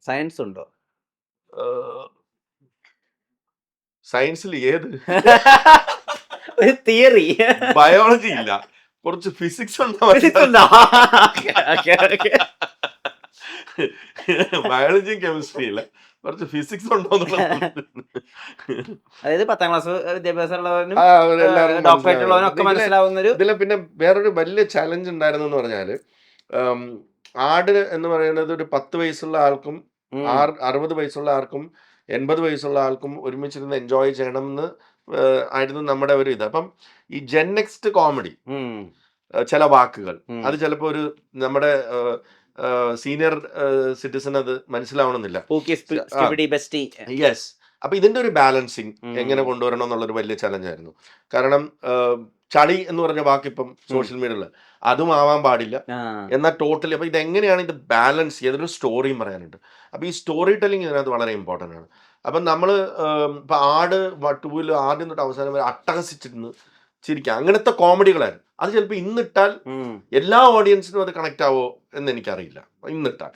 Science ഉണ്ടോ? സയൻസിൽ ഏത്? ഒരു തിയറി. ബയോളജി ഇല്ല, കുറച്ച് ഫിസിക്സ് ഉണ്ടോ? ബയോളജിയും കെമിസ്ട്രി ഇല്ല, കുറച്ച് ഫിസിക്സ് ഉണ്ടോ? അതായത് 10ാം ക്ലാസ് വിദ്യാഭ്യാസമുള്ളവനും എല്ലാവർക്കും ഡോക്ടറേറ്റ് ഉള്ളവനും ഒക്കെ മനസ്സിലാവുന്നൊരു. ഇതില് പിന്നെ വേറൊരു വലിയ ചലഞ്ച് ഉണ്ടായിരുന്നു എന്ന് പറഞ്ഞാല്, ആട് എന്ന് പറയുന്നത് ഒരു 10 വയസ്സുള്ള ആൾക്കും 60 വയസ്സുള്ള ആൾക്കും 80 വയസ്സുള്ള ആൾക്കും ഒരുമിച്ചിരുന്ന് എൻജോയ് ചെയ്യണം എന്ന് ആയിരുന്നു നമ്മുടെ ഒരു ഇത്. അപ്പം ഈ ജെൻ നെക്സ്റ്റ് കോമഡി ചില വാക്കുകൾ അത് ചിലപ്പോ ഒരു നമ്മുടെ സീനിയർ സിറ്റിസൺ അത് മനസ്സിലാവണമെന്നില്ല. യെസ്. അപ്പൊ ഇതിന്റെ ഒരു ബാലൻസിങ് എങ്ങനെ കൊണ്ടുവരണം എന്നുള്ളൊരു വലിയ ചലഞ്ചായിരുന്നു. കാരണം ചളി എന്ന് പറഞ്ഞ വാക്ക് ഇപ്പം സോഷ്യൽ മീഡിയയിൽ അതും ആവാൻ പാടില്ല. എന്നാൽ ടോട്ടലി അപ്പൊ ഇതെങ്ങനെയാണ് ഇത് ബാലൻസ് ചെയ്തൊരു സ്റ്റോറിയും പറയാനുണ്ട്. അപ്പൊ ഈ സ്റ്റോറി ടെല്ലിങ് ഇതിനകത്ത് വളരെ ഇമ്പോർട്ടൻ്റ് ആണ്. അപ്പം നമ്മൾ ഇപ്പൊ ആട് 2 ആദ്യം തൊട്ട് അവസാനം വരെ അട്ടഹസിച്ചിരുന്ന് ചിരിക്കുക, അങ്ങനത്തെ കോമഡികളായിരുന്നു. അത് ചിലപ്പോൾ ഇന്നിട്ടാൽ എല്ലാ ഓഡിയൻസിനും അത് കണക്ട് ആവോ എന്ന് എനിക്കറിയില്ല. ഇന്നിട്ടാൽ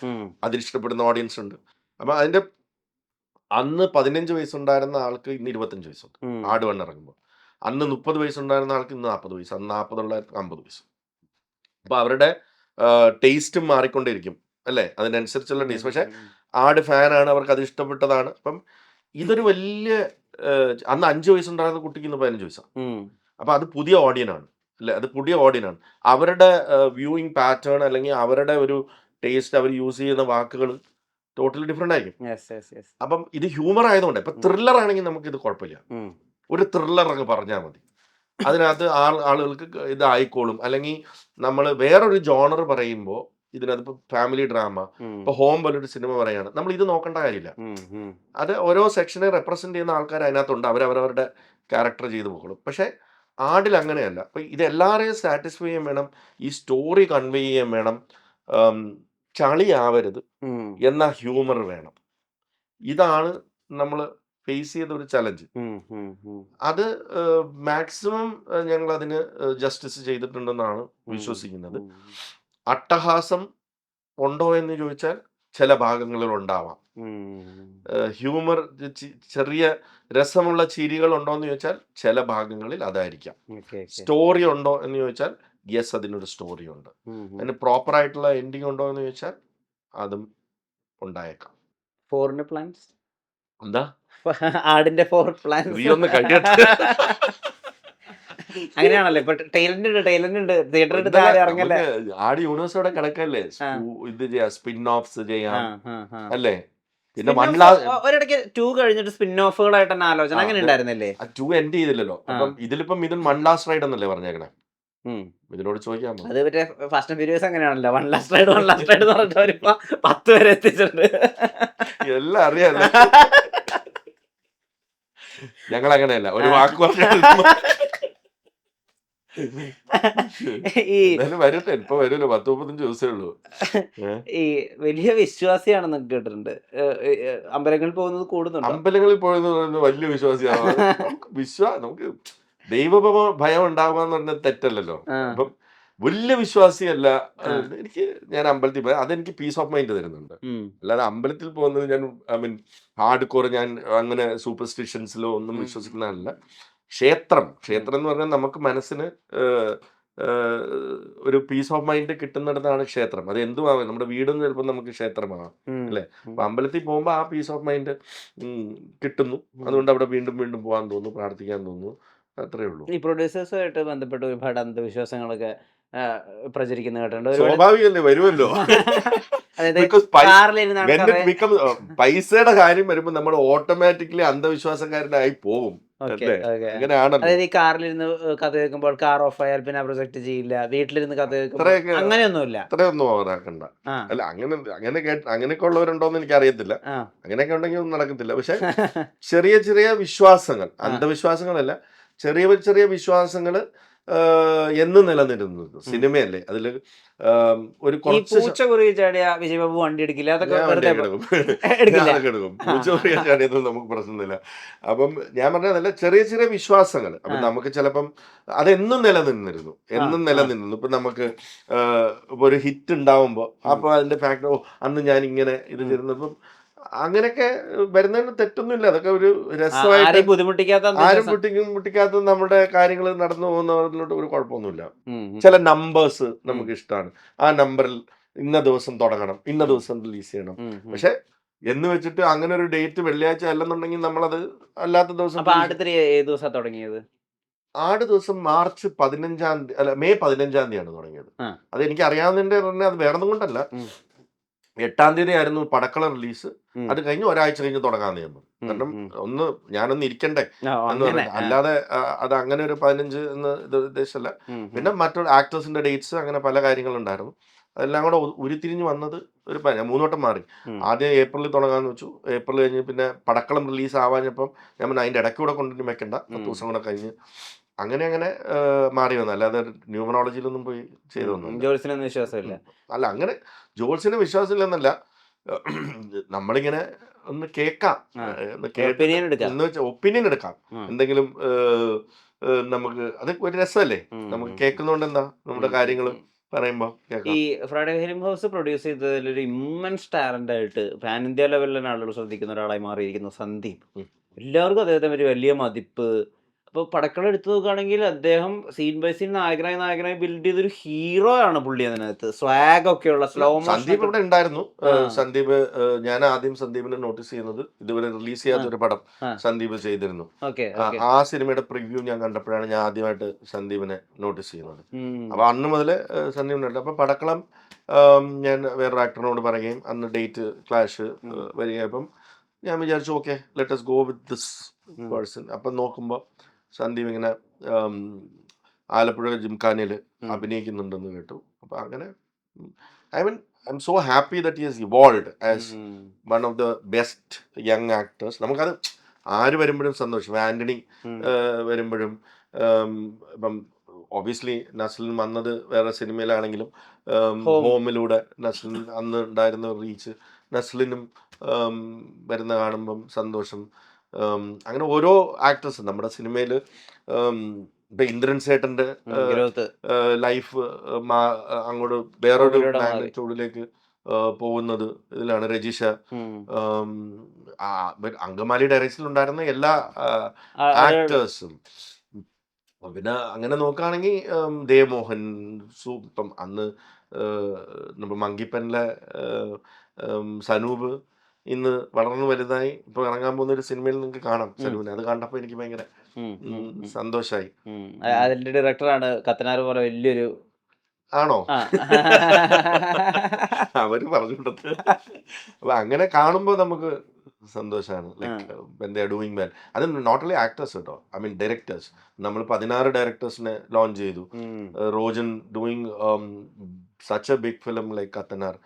അതിലിഷ്ടപ്പെടുന്ന ഓഡിയൻസ് ഉണ്ട്. അപ്പൊ അതിന്റെ അന്ന് 15 വയസ്സുണ്ടായിരുന്ന ആൾക്ക് ഇന്ന് 25 വയസ്സുണ്ട്. ആട് വണ്ണ് ഇറങ്ങുമ്പോൾ അന്ന് 30 വയസ്സുണ്ടായിരുന്ന ആൾക്ക് ഇന്ന് 40 വയസ്സ്, അന്ന് 40 ഉള്ളവർക്ക് 50 വയസ്സ്. അപ്പൊ അവരുടെ ടേസ്റ്റും മാറിക്കൊണ്ടിരിക്കും അല്ലേ, അതിനനുസരിച്ചുള്ള ടേസ്റ്റ്. പക്ഷെ ആട് ഫാനാണ്, അവർക്ക് അത് ഇഷ്ടപ്പെട്ടതാണ്. അപ്പം ഇതൊരു വലിയ അന്ന് 5 വയസ്സുണ്ടായിരുന്ന കുട്ടിക്ക് ഇന്ന് 15 വയസ്സാണ്. അപ്പൊ അത് പുതിയ ഓഡിയനാണ് അല്ലെ, അത് പുതിയ ഓഡിയനാണ്. അവരുടെ വ്യൂയിങ് പാറ്റേൺ അല്ലെങ്കിൽ അവരുടെ ഒരു ടേസ്റ്റ്, അവർ യൂസ് ചെയ്യുന്ന വാക്കുകൾ ടോട്ടലി ഡിഫറെന്റ് ആയിരിക്കും. അപ്പം ഇത് ഹ്യൂമർ ആയതുകൊണ്ട് ഇപ്പൊ ത്രില്ലർ ആണെങ്കിൽ നമുക്ക് ഇത് കുഴപ്പമില്ല, ഒരു ത്രില്ലർ അങ്ങ് പറഞ്ഞാൽ മതി, അതിനകത്ത് ആളുകൾക്ക് ഇതായിക്കോളും. അല്ലെങ്കിൽ നമ്മൾ വേറൊരു ജോണർ പറയുമ്പോൾ ഇതിനകത്ത് ഫാമിലി ഡ്രാമ, ഇപ്പൊ ഹോം പോലൊരു സിനിമ പറയാണ്, നമ്മൾ ഇത് നോക്കേണ്ട കാര്യമില്ല. അത് ഓരോ സെക്ഷനെ റെപ്രസെന്റ് ചെയ്യുന്ന ആൾക്കാർ അതിനകത്തുണ്ട്, അവരവരുടെ ക്യാരക്ടർ ചെയ്തു പോകും. പക്ഷെ ആടിൽ അങ്ങനെയല്ല. അപ്പൊ ഇത് എല്ലാവരെയും സാറ്റിസ്ഫൈ ചെയ്യാൻ വേണം, ഈ സ്റ്റോറി കൺവേ ചെയ്യാൻ വേണം, ചളി ആവരുത് എന്ന ഹ്യൂമർ വേണം. ഇതാണ് നമ്മൾ ഫേസ് ചെയ്ത ഒരു ചലഞ്ച്. അത് മാക്സിമം ഞങ്ങൾ അതിന് ജസ്റ്റിസ് ചെയ്തിട്ടുണ്ടെന്നാണ് വിശ്വസിക്കുന്നത്. അട്ടഹാസം ഉണ്ടോ എന്ന് ചോദിച്ചാൽ ചില ഭാഗങ്ങളിൽ ഉണ്ടാവാം. ഹ്യൂമർ, ചെറിയ രസമുള്ള ചിരികൾ ഉണ്ടോ എന്ന് ചോദിച്ചാൽ ചില ഭാഗങ്ങളിൽ അതായിരിക്കാം. സ്റ്റോറി ഉണ്ടോ എന്ന് ചോദിച്ചാൽ യെസ്, അതിനൊരു സ്റ്റോറി ഉണ്ട്. അതിന് പ്രോപ്പർ ആയിട്ടുള്ള എൻഡിങ് ഉണ്ടോ എന്ന് ചോദിച്ചാൽ അതും ഉണ്ടായേക്കാം. ഫോറിന് പ്ലാൻസ് എന്താ? ആടിന്റെ 4 പ്ലാൻസ് ഒന്ന് കഴിയട്ടെ. അങ്ങനെയാണല്ലോ ഇപ്പൊ ടൈലന്റ് ഉണ്ട് തിയേറ്ററിൽ ഇറങ്ങല്ലേ. ആട് യൂണിവേഴ്സോടെ കിടക്കല്ലേ, ഇത് ചെയ്യാം, സ്പിൻ ഓഫ്സ് ചെയ്യാം അല്ലേ. പിന്നെ ഒരിടയ്ക്ക് 2 കഴിഞ്ഞിട്ട് സ്പിൻ ഓഫുകളായിട്ട് തന്നെ ആലോചന അങ്ങനെ ഉണ്ടായിരുന്നില്ലേ? 2 എൻഡ് ചെയ്തില്ലല്ലോ. അപ്പം ഇതിലിപ്പം മിഥുൻ 1 ലാസ്റ്റ് റൈഡ് എന്നല്ലേ പറഞ്ഞേക്കണേ. ഇതിനോട് ചോദിക്കാമോ? അത് മറ്റേ ഫാസ്റ്റ് ആൻഡ് ഫ്യൂരിയസ് അങ്ങനെയാണല്ലോ, 1 ലാസ്റ്റ് റൈഡ് എന്ന് പറഞ്ഞിട്ട് അവരിപ്പോ 10 വരെ എത്തിച്ചിട്ടുണ്ട്. എല്ലാം അറിയാലോ. ഞങ്ങൾ അങ്ങനെയല്ല, ഒരു വാക്ക് പറഞ്ഞാൽ വരട്ടെ. ഇപ്പൊ വരൂല്ലോ, 10-35 ദിവസമേ ഉള്ളൂ. ഈ വലിയ വിശ്വാസിയാണെന്നൊക്കെ കേട്ടിട്ടുണ്ട്, അമ്പലങ്ങളിൽ പോകുന്നത് കൂടുന്നുണ്ട്. അമ്പലങ്ങളിൽ പോകുന്നത് വലിയ വിശ്വാസിയാണ്. നമുക്ക് ദൈവ ഭയം ഉണ്ടാവുക എന്ന് പറഞ്ഞാൽ തെറ്റല്ലല്ലോ. അപ്പം വലിയ വിശ്വാസിയല്ല എനിക്ക്. ഞാൻ അമ്പലത്തിൽ പോയി, അതെനിക്ക് പീസ് ഓഫ് മൈൻഡ് തരുന്നുണ്ട്. അല്ലാതെ അമ്പലത്തിൽ പോകുന്നത് ഞാൻ ഹാർഡ് കോർ, ഞാൻ അങ്ങനെ സൂപ്പർസ്റ്റിഷൻസിലോ ഒന്നും വിശ്വസിക്കുന്നതല്ല. ക്ഷേത്രം എന്ന് പറഞ്ഞാൽ നമുക്ക് മനസ്സിന് ഒരു പീസ് ഓഫ് മൈൻഡ് കിട്ടുന്നിടത്താണ് ക്ഷേത്രം. അത് എന്തുമാവാം, നമ്മുടെ വീടും ചിലപ്പോൾ നമുക്ക് ക്ഷേത്രമാവാം അല്ലേ. അപ്പൊ അമ്പലത്തിൽ പോകുമ്പോൾ ആ പീസ് ഓഫ് മൈൻഡ് കിട്ടുന്നു. അതുകൊണ്ട് അവിടെ വീണ്ടും വീണ്ടും പോകാൻ തോന്നുന്നു, പ്രാർത്ഥിക്കാൻ തോന്നുന്നു, അത്രേ ഉള്ളൂ. ഈ പ്രൊഡ്യൂസേഴ്സുമായിട്ട് ബന്ധപ്പെട്ട് ഒരുപാട് അന്ധവിശ്വാസങ്ങളൊക്കെ പ്രചരിക്കുന്ന കേട്ടിട്ടുണ്ട്. സ്വാഭാവികല്ലേ, വരുമല്ലോ. പൈസയുടെ കാര്യം വരുമ്പോൾ നമ്മൾ ഓട്ടോമാറ്റിക്കലി അന്ധവിശ്വാസക്കാരനായി പോകും. അതായത് ഈ കാറിലിരുന്ന് കഥ കേൾക്കുമ്പോൾ കാർ ഓഫ് ആയാൽ പിന്നെ പ്രൊജക്ട് ചെയ്യില്ല, വീട്ടിലിരുന്ന് കഥ കേൾക്കുമ്പോൾ അങ്ങനെയൊന്നുമില്ല. അത്രയൊന്നും ഓവറാക്കണ്ട. അല്ല, അങ്ങനെയൊക്കെ ഉള്ളവരുണ്ടോന്ന് എനിക്ക് അറിയത്തില്ല. അങ്ങനെയൊക്കെ ഉണ്ടെങ്കിൽ ഒന്നും നടക്കത്തില്ല. പക്ഷെ ചെറിയ ചെറിയ വിശ്വാസങ്ങൾ, അന്ധവിശ്വാസങ്ങളല്ല, ചെറിയ ചെറിയ വിശ്വാസങ്ങൾ എന്ന് നിലനിരുന്നത് സിനിമയല്ലേ അതിൽ ഒരു ഈ കുറച്ച് പൂച്ച കുറുകി ചാടിയ വിജയ് ബാബു വണ്ടി എടുക്കില്ല, അതൊക്കെ ഞാൻ വെറുതെ വണ്ടിയൊക്കെ എടുക്കും എടുക്കില്ല. ഞാനൊക്കെ എടുക്കും പൂച്ച പറയാൻ ചാടിയൊന്നും നമുക്ക് പ്രശ്നമില്ല. അപ്പം ഞാൻ പറഞ്ഞതല്ല, ചെറിയ ചെറിയ വിശ്വാസങ്ങൾ. അപ്പം നമുക്ക് ചിലപ്പം അതെന്നും നിലനിന്നിരുന്നു, എന്നും നിലനിന്നു. ഇപ്പം നമുക്ക് ഇപ്പൊ ഒരു ഹിറ്റ് ഉണ്ടാവുമ്പോൾ അപ്പൊ അതിന്റെ ഫാക്ടർ, ഓ അന്ന് ഞാൻ ഇങ്ങനെ ഇത് ചെയ്തിരുന്നപ്പം അങ്ങനെയൊക്കെ വരുന്നതിന് തെറ്റൊന്നുമില്ല. അതൊക്കെ ഒരു രസമായിട്ട് ആരെയും ബുദ്ധിമുട്ടിക്കാത്ത ആരും മുട്ടിക്കാത്ത നമ്മുടെ കാര്യങ്ങൾ നടന്നു പോകുന്നതിലോട്ട് ഒരു കുഴപ്പമൊന്നുമില്ല. ചില നമ്പേഴ്സ് നമുക്ക് ഇഷ്ടമാണ്. ആ നമ്പറിൽ ഇന്ന ദിവസം തുടങ്ങണം, ഇന്ന ദിവസം റിലീസ് ചെയ്യണം. പക്ഷെ എന്ന് വെച്ചിട്ട് അങ്ങനെ ഒരു ഡേറ്റ് വെള്ളിയാഴ്ച അല്ലെന്നുണ്ടെങ്കിൽ നമ്മളത് അല്ലാത്ത ദിവസം അപ്പൊ ആടുത്തിരി ഏത് ദിവസം തുടങ്ങിയത്? ആട് ദിവസം മാർച്ച് 15 അല്ല മെയ് 15 തുടങ്ങിയത്. അത് എനിക്ക് അറിയാവുന്നതിന്റെ പറഞ്ഞാൽ അത് വേറൊന്നും കൊണ്ടല്ല. 8 ആയിരുന്നു പടക്കള റിലീസ്. അത് കഴിഞ്ഞ് ഒരാഴ്ച കഴിഞ്ഞ് തുടങ്ങാന്ന് ഞാൻ പറഞ്ഞു. കാരണം ഞാനൊന്ന് ഇരിക്കണ്ടേ എന്ന് പറഞ്ഞിട്ട്. അല്ലാതെ അത് അങ്ങനെ ഒരു 15 എന്ന് ഇത് ഉദ്ദേശമല്ല. പിന്നെ മറ്റൊരു ആക്ടേഴ്സിന്റെ ഡേറ്റ്സ്, അങ്ങനെ പല കാര്യങ്ങളുണ്ടായിരുന്നു. അതെല്ലാം കൂടെ ഉരുത്തിരിഞ്ഞ് വന്നത് ഒരു 3 വട്ടം മാറി. ആദ്യം ഏപ്രിലിൽ തുടങ്ങാന്ന് വെച്ചു. ഏപ്രിൽ കഴിഞ്ഞ് പിന്നെ പടക്കളം റിലീസ് ആവാഞ്ഞപ്പം ഞാൻ പറഞ്ഞു അതിന്റെ ഇടയ്ക്ക് കൂടെ കൊണ്ടുവന്ന് വെക്കണ്ട, 10 ദിവസം കൂടെ കഴിഞ്ഞ് അങ്ങനെ മാറി വന്നു. അല്ലാതെ ന്യൂമറോളജിയിലൊന്നും പോയി ചെയ്തൊന്നും ജോത്സ്യനൊന്നും വിശ്വാസമില്ല. അല്ല. അങ്ങനെ ജോത്സ്യന് വിശ്വാസമില്ലെന്നല്ല, നമ്മളിങ്ങനെ ഒന്ന് കേൾക്കാം, എന്ന് വെച്ചാൽ ഒപ്പീനിയൻ എടുക്കാം. എന്തെങ്കിലും നമുക്ക് അത് ഒരു രസമല്ലേ, നമുക്ക് കേൾക്കുന്നോണ്ട് എന്താ, നമ്മുടെ കാര്യങ്ങൾ പറയുമ്പോ കേൾക്കാം. ഈ ഫ്രൈഡേ ഫിലിം ഹൗസ് പ്രൊഡ്യൂസ് ചെയ്തതിൽ ഒരു ഇമ്മൻസ് ടാലന്റ് ആയിട്ട് പാൻ ഇന്ത്യ ലെവലിലാണ് ആളുകൾ ശ്രദ്ധിക്കുന്ന ഒരാളായി മാറിയിരിക്കുന്നു സന്ദീപ്. എല്ലാവർക്കും അദ്ദേഹത്തെ ഒരു വലിയ മതിപ്പ്. അപ്പൊ പടക്കളം എടുത്തു നോക്കുകയാണെങ്കിൽ അദ്ദേഹം സീൻ ബൈ സീൻ നായകനായി ബിൽഡ് ചെയ്തൊരു ഹീറോ ആണ് പുള്ളി. അതിനകത്ത് സ്വാഗ് ഒക്കെയുള്ള സ്ലോ സന്ദീപ് ഇവിടെ ഉണ്ടായിരുന്നു. സന്ദീപ്, ഞാൻ ആദ്യം സന്ദീപിനെ നോട്ടീസ് ചെയ്യുന്നത് ഇതുവരെ റിലീസ് ചെയ്യാത്ത ഒരു പടം സന്ദീപ് ചെയ്തിരുന്നു. ആ സിനിമയുടെ പ്രിവ്യൂ ഞാൻ കണ്ടപ്പോഴാണ് ഞാൻ ആദ്യമായിട്ട് സന്ദീപിനെ നോട്ടീസ് ചെയ്യുന്നത്. അപ്പൊ അന്ന് മുതല് സന്ദീപിനുണ്ട്. അപ്പൊ പടക്കളം ഞാൻ വേറൊരു ആക്ടറിനോട് പറയുകയും അന്ന് ഡേറ്റ് ക്ലാഷ് വരികയപ്പം ഞാൻ വിചാരിച്ചു okay let us go with this person. അപ്പം നോക്കുമ്പോൾ സന്ദീപ് ഇങ്ങനെ ആലപ്പുഴ ജിംഖാനയിൽ അഭിനയിക്കുന്നുണ്ടെന്ന് കേട്ടു. അപ്പൊ അങ്ങനെ I'm so happy that he has evolved as one of the best young actors. നമുക്കത് ആര് വരുമ്പോഴും സന്തോഷം. ആന്റണി വരുമ്പോഴും ഇപ്പം ഒബിയസ്ലി നസ്ലിൻ വന്നത് വേറെ സിനിമയിലാണെങ്കിലും ഹോമിലൂടെ നസ്ലിൻ അന്ന് ഉണ്ടായിരുന്ന റീച്ച് നസ്ലിനും വരുന്ന കാണുമ്പം സന്തോഷം. അങ്ങനെ ഓരോ ആക്ടേഴ്സ് നമ്മുടെ സിനിമയിൽ ഇപ്പൊ ഇന്ദ്രൻ സേട്ടന്റെ ലൈഫ് അങ്ങോട്ട് വേറൊരു മാഗ്നിറ്റ്യൂഡിലേക്ക് പോകുന്നത് ഇതിലാണ്. രജിഷ, അങ്കമാലി ഡയറക്ടറിൽ ഉണ്ടായിരുന്ന എല്ലാ ആക്ടേഴ്സും. പിന്നെ അങ്ങനെ നോക്കുകയാണെങ്കിൽ ദേവ്മോഹൻ, ഇപ്പം അന്ന് നമ്മുടെ മങ്കിപ്പനിലെ സനൂപ് ഇന്ന് വളർന്നു വലുതായി ഇപ്പൊ ഇറങ്ങാൻ പോകുന്ന ഒരു സിനിമയിൽ നിങ്ങൾക്ക് കാണാം സനൂപിനെ. അത് കണ്ടപ്പോൾ എനിക്ക് ഭയങ്കര സന്തോഷായി. അതിന്റെ ഡയറക്ടറാണ് കത്തനാർ പോലെ വലിയൊരു ആണോ അവര് പറഞ്ഞിട്ടത്. അപ്പൊ അങ്ങനെ കാണുമ്പോ നമുക്ക് സന്തോഷമാണ്. Like doing well. അത് നോട്ട് ഓൺലി ആക്ടേഴ്സ് കേട്ടോ, ഐ മീൻ ഡയറക്ടേഴ്സ്. നമ്മൾ 16 ഡയറക്ടേഴ്സിനെ ലോഞ്ച് ചെയ്തു. Rojin doing such a big film like Kathanar.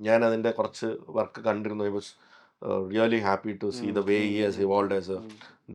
ഞാൻ അതിന്റെ കുറച്ച് വർക്ക് കണ്ടിരുന്നു. I was really happy to see the way he has evolved as A